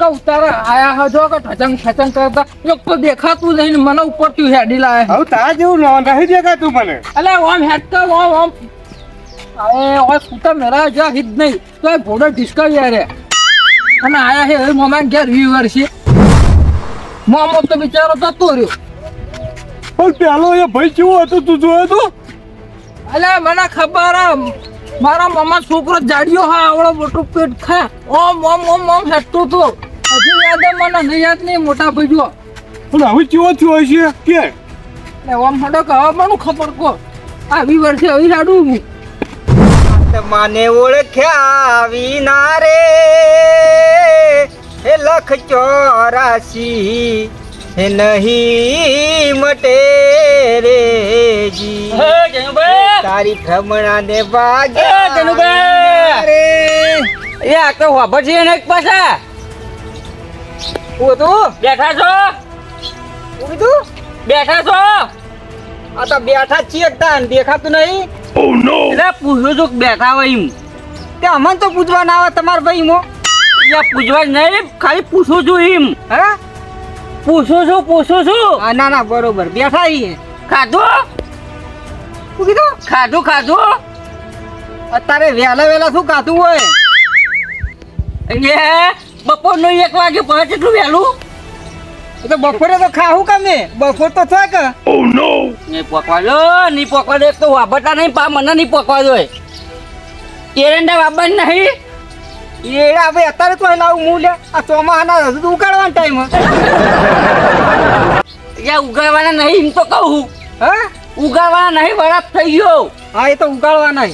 કે ઉતારા આયા હજો કે ઠચંગ ઠચંગ કરતા એક તો દેખાતું નહીં મને ઉપરથી હેડી લાવે હવે તારા જેવું નહીં દેખાતું મને. અલે ઓમ હેડ તો ઓમ અરે ઓય કુતા મેરા જા હિત નહીં તો એ ભોડો ડિસ્કવ યાર અને આયા હે મોમા ઘેર વ્યુઅર છે મોમો તો બિચારો જતો રહ્યો. પણ પેલો એ ભાઈ કેવો હતો તું જોયો તો? અલે મને ખબર મારા મામા છોકરો જાડ્યો હા આવડો મોટો પેટ ખા ઓમ ઓમ ઓમ ઓમ હેઠતો તો હજી યાદ મને નહીં યાદ નહીં મોટા ભાઈઓ. પણ હવે કેવો થયો હશે કે ઓમ હડો કે હવે મને ખબર કો આવી વર્ષે આવી રાડું હું મને ઓળખ્યા વિના રે હે લખ 84 હે નહીં મટે રે જી તારી ભ્રમણા ને વાગ્યા રે એ આ તો વાબર છે ને એક પાછા ઓ તો બેઠા છો ઓ કીધું બેઠા છો આ તો બેઠા છીએ તાન દેખાતું નહીં. એટલે પૂછું છું કે બેઠા હોય એમ તે અમન તો પૂછવા ના આવે તમાર ભાઈ મો એટલે પૂછવા જ નહીં ખાલી પૂછું છું એમ હા પૂછું છું ના ના બરોબર બેઠા છીએ. ખાધું શું કીધું ખાધું અત્યારે વહેલા શું ખાતું હોય એટલે બપોરનું 1 વાગે પહોંચે એટલું વહેલું એ તો બપોરે તો ખાવું કમે બપોર તો થાય કે નહીં પોકવા દો નહીં પોકવા દો એક તો વાપરતા નહીં પા મને નહીં પોકવા દો એરંડા વાપર નહીં એ આપણે અત્યારે તો લાવું હું લે આ ચોમાહાના હજુ તો ઉકાળવાનો ટાઈમ ત્યાં ઉગાડવાના નહીં એમ તો કહું હા ઉગાડવાના નહીં વરાપ થઈ ગયો હા એ તો ઉકાળવાના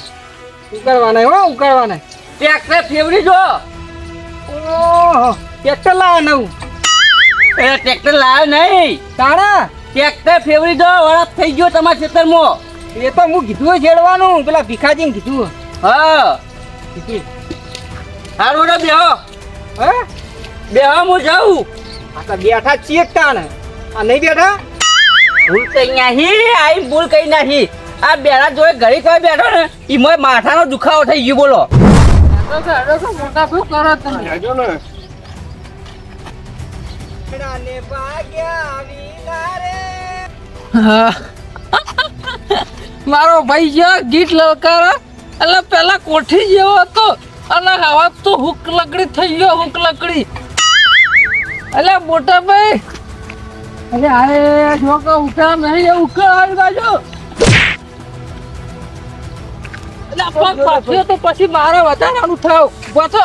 હો ઉકાળવાના. ટ્રેક્ટર ફેવરી જો ઓહો ટ્રેક્ટર લાવે નવું એ ટ્રેક્ટર લાવ્યો નહીં તાણા ટ્રેક્ટર ફેવરી દો વરાપ થઈ ગયો તમારા ખેતરમાં એ તો હું કીધું છેડવાનું પેલા ભીખાજીને કીધું હા હારું રે બેહો હે હું જાઉં આ તો બેઠા છીએ તાણ આ નહીં બેઠા ભૂલ કઈ નાખી આઈ ભૂલ કઈ નાખી આ બેડા જોડે ઘડી કોઈ બેઠો ને એમાં માથાનો દુખાવો થઈ ગયો બોલો મોટા ભાઈ કરો તમે જાજો ને હા મારો ભાઈ જે ગીત લલકારો એટલે પેલા કોઠી જેવો હતો અને હવે તો હુક લકડી થઈ ગયો હુક લકડી એટલે મોટા ભાઈ અરે આય જો કે ઉઠા નહીં એ ઉકળ આવી બાજુ એટલે પગ પાછો તો પછી મારે વધારાનું થાવ બતો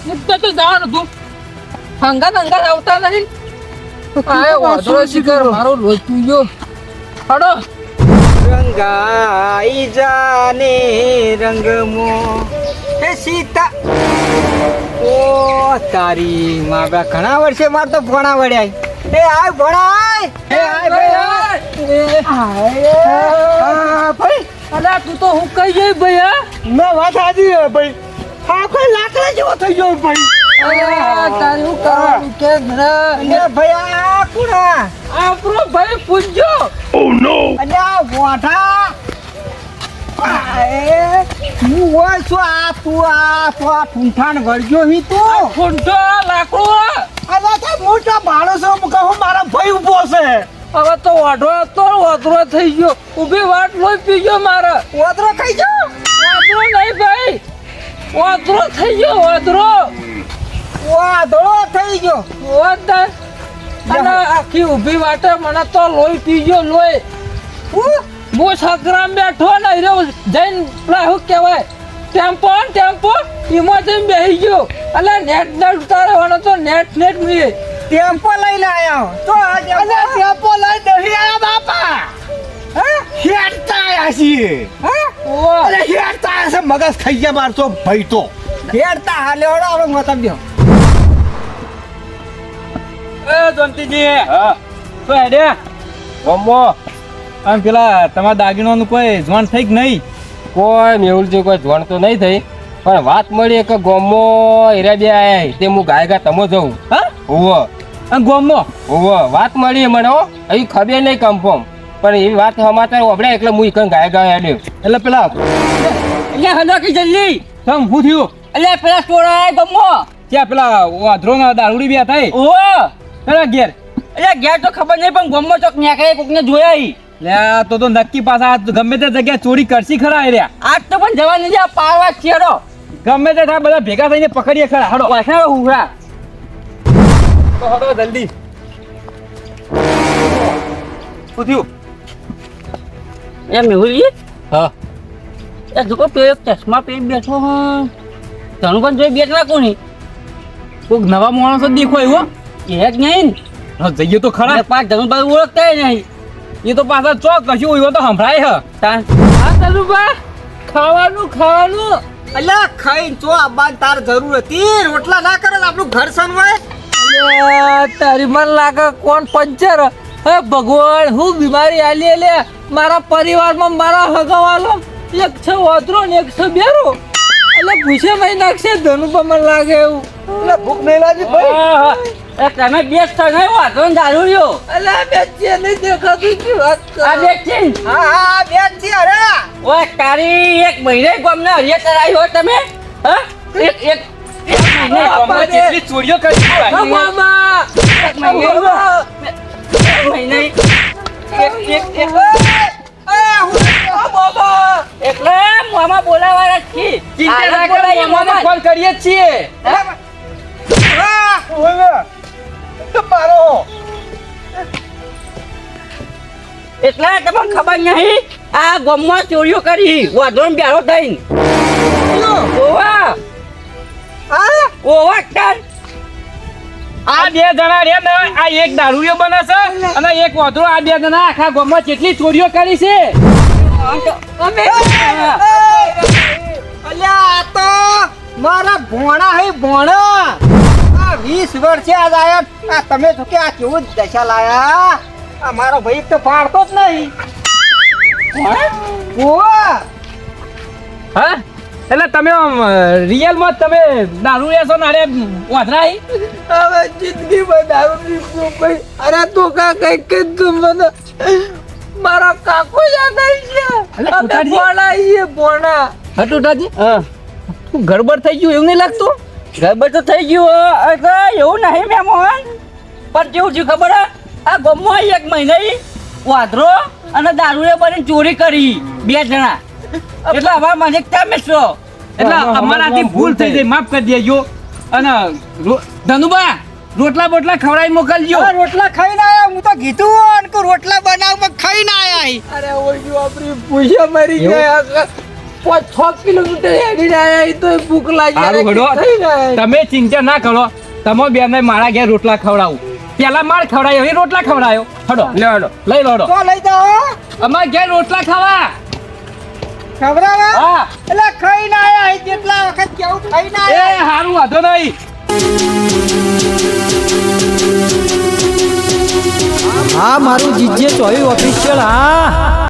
મુદ્દે તો જવાનું તું હંગા આવતા નહીં આય વાદળો શિખર મારો લોચું ગયો હડો રંગાઈ જાને રંગમો હે સીતા ઓ તારી માગા ઘણા વર્ષે માર તો ભણા વળ્યા એ આય ભણાય એ આય ભાઈ ભાઈ અલા તું તો હું કઈ જઈ ભાઈ હા ના વાત સાચી હે ભાઈ. આ કોઈ લાકડા જેવો થઈ ગયો ભાઈ. તારી હું કરવાનું કે ઘણા એ ભાઈ આ કુણા આપણો ભાઈ પૂછજો અને આ ગોઠા હું હોય છું આ તું આ ઠૂંઠાણ વળગ્યો હી તું ફૂંટો લાકડું અરે તો મોટો ભાડો છો કહું મારા ભાઈ ઊભો છે હવે તો વાઢો થઈ ગયો ઊભી વાટ લોહી પી ગયો મારે ઓતરો ખાઈ જાઓ વાંદરો નહીં ભાઈ વાંદરો થઈ ગયો વાંદરો થઈ ગયો અને આખી ઊભી વાટે મને તો લોહી પી ગયો લોહી હું સગરામ બેઠો ને રહ્યો જઈને પેલા શું કહેવાય ટેમ્પો એમાં જઈને બેસી ગયો એટલે નેટ ઉતારવાનો તો નેટ મીએ ટેમ્પો લઈને આયા તો ટેમ્પો લઈ દહી આયા બાપા હેડતા આયા છીએ. અરે હેડતા આયા છે મગજ ખાઈ ગયા મારતો ભાઈ તો. ઘેરતા હાલે ઓડો આપણે મતલબ દો એ જંતીજી હા તો હેડે ગમો આમ પેલા તમારા દાગીનાનું કોઈ જોણ થઈ કે નહીં? કોઈ મેહુલ જે કોઈ જોણ તો નહીં થઈ પણ વાત મળી કે ગોમો એરા બે આયા તે હું ગાય તમો જઉં હા હોવો આ ગોમમાં વાત મળી મને હો અહીં ખબર નહીં કન્ફર્મ પણ એવી વાત સમાચાર ઓબડ્યા એટલે હું એક ગાય આડ્યો એટલે પેલા એટલે હલો કે જલ્દી તમ શું થયું? એટલે પેલા સ્ટોર આયા ગમો ત્યાં પેલા વાધરો ના દારૂડી બે થાય ઓહો પેલા ઘેર એટલે ઘેર તો ખબર નહીં પણ ગોમમાં ચોક ન્યાકાએ કોકને જોયા ઈ. લે આ તો નક્કી પાછા આ ગમે તે જગ્યાએ ચોરી કરશી ખરા એ રહ્યા આજ તો પણ જવાની છે આ પારવા ચેડો ગમે તે થાય બધા ભેગા થઈને પકડીએ ખરા હાડો વાસણા હુરા તો હટો જલ્દી શું થયું એ મેહુલજી હા એ જોકો પેલો એક ચશ્મા પહેરી બેઠો હ તનું પણ જોઈ બેઠ રાખું નહીં કોઈક નવા માણસો દેખાય હો એ જ નહીં હા, જઈએ તો ખરા ને પાંચ ધનું બાજુ ઓળખતા નહીં એ તો પાછા ચોક કશું હોય તો સંભળાય હે તાન હા ધનુભા ખાવાનું અલ્યા ખાઈને ચો આબાન તાર જરૂર હતી રોટલા ના કરે તો આપણું ઘર સનવાય અલ્યા, તારી મને લાગે કોણ પંચર હે ભગવાન હું બીમારી આલી લે મારા પરિવારમાં મારા હગાવાલો એક છે ઓતરો ને એક છે બેરો એટલે પૂછે મહી નાખશે ધનુભા મને લાગે એવું એટલે ભૂખ નહીં લાગી ભાઈ એ તમે બેસ તો નહીં વાંધો ને દારૂ રહ્યો અલ્યા બે છે નહીં દેખાતું કે વાત આ કરો. બેસ છે ને? હા બેન છે અરે ઓય તારી એક મહિને ગમને હરિયા કરાવી હોય તમે હા એક મહિને ગામમાં જેટલી ચોરીઓ કરી હા, હોય. મામા એક મહિને એટલે મામા બોલાવાના છી ચિંતા ના કરો, એમને ફોન કરીએ જ છીએ એટલે તમને ખબર નહીં આ ગામમાં ચોરીઓ કરી વાંધો બેરો થઈને ઓવા ઓવા કાન આ બે જણા રે ને આ એક દારૂડિયો બને છે અને એક વાંધો આ બે જણા આખા ગામમાં કેટલી ચોરીઓ કરી છે અલ્યા આ તો મારા ભોણા હે ભોણા આ 20 વર્ષે આજ આયા આ તમે તો કે આ કેવું દશા લાયા આ મારો ભાઈ એક તો પાડતો જ નહીં ઓવા હા એટલે તમે રિયલમાં તમે દારૂ લેશો ને અરે વાંધરા હવે જિંદગી દારૂ પીશું ભાઈ અરે તું કા કઈ કીધું મને મારા કાકો યાદ આવી ગયા અમે કુટાજી? ભોણા છીએ ભોણા હટુટાજી હા તું ગડબડ થઈ ગયું એવું નહીં લાગતું ગરબડ તો થઈ ગયું એવું નહીં મેમોહન પણ કેવું થયું ખબર હે? આ ગામમાં એક મહિને વાંદરો અને દારૂએ બની ચોરી કરી બે જણા એટલે હવે મને તમે છો એટલે અમારાથી ભૂલ થઈ જાય માફ કરી દેજો અને ધનુબા રોટલા બોટલા ખવડાવી મોકલજો આ રોટલા ખાઈને આયા હું તો કીધું અને કે રોટલા બનાવમાં ખાઈને આયા અરે ઓય આપણી પૂછ્યા મરી ગયા 5-6 કિલોમીટર હેડીને આયા ઈ તોય ભૂખ લાગી સારું અરે હડો થઈ જાય. તમે ચિંતા ના કરો તમે બેને મારા ઘેર રોટલા ખવડાવું પેલા માર ખવડાયો એ રોટલા ખવડાયો હડો લે હડો લઈ લો હડો તો લઈ જાઓ અમારા ઘેર રોટલા ખાવા ખબરાવા હા એટલે ખાઈને આયા હે જેટલા વખત કેવું ખાઈને એ આયા હારું વાંધો નહીં હા મારું જીજે ચોવી ઓફિશિયલ હા